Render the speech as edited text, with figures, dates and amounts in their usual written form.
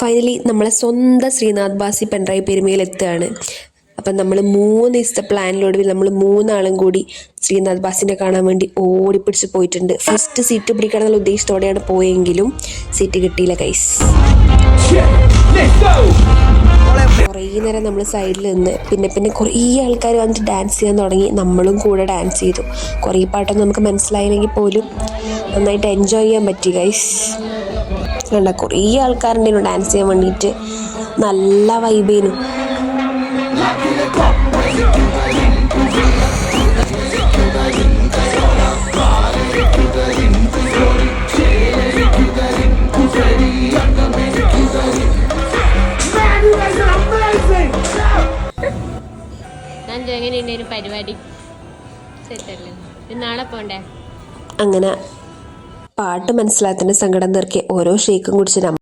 Finally നമ്മളെ സ്വന്തം ശ്രീനാഥ് ബാസി പിണറായി പെരുമയിൽ എത്തുകയാണ്. അപ്പം നമ്മൾ 3 ദിവസത്തെ പ്ലാനിലൊടുവിൽ നമ്മൾ 3 ആളും കൂടി ശ്രീനാഥ് ബാസിനെ കാണാൻ വേണ്ടി ഓടിപ്പിടിച്ച് പോയിട്ടുണ്ട്. ഫസ്റ്റ് സീറ്റ് പിടിക്കണം എന്നുള്ള ഉദ്ദേശത്തോടെയാണ് പോയെങ്കിലും സീറ്റ് കിട്ടിയില്ല ഗൈസ്. കുറേ നേരം നമ്മൾ സൈഡിൽ നിന്ന് പിന്നെ കുറേ ആൾക്കാർ വന്നിട്ട് ഡാൻസ് ചെയ്യാൻ തുടങ്ങി. നമ്മളും കൂടെ ഡാൻസ് ചെയ്തു. കുറേ പാട്ടൊന്നും നമുക്ക് മനസ്സിലായില്ലെങ്കിൽ പോലും നന്നായിട്ട് എൻജോയ് ചെയ്യാൻ പറ്റി ഗൈസ്. കണ്ട കുറേ ആൾക്കാരുണ്ടായിരുന്നു ഡാൻസ് ചെയ്യാൻ വേണ്ടിയിട്ട്. നല്ല വൈബേനു. പരിപാടി സെറ്റല്ലേ? നാളെ പോണ്ടേ? അങ്ങനെ പാട്ട് മനസ്സിലാത്തതിൻ്റെ സങ്കടം തീർക്കെ ഓരോ ഷേക്കും കുടിച്ച്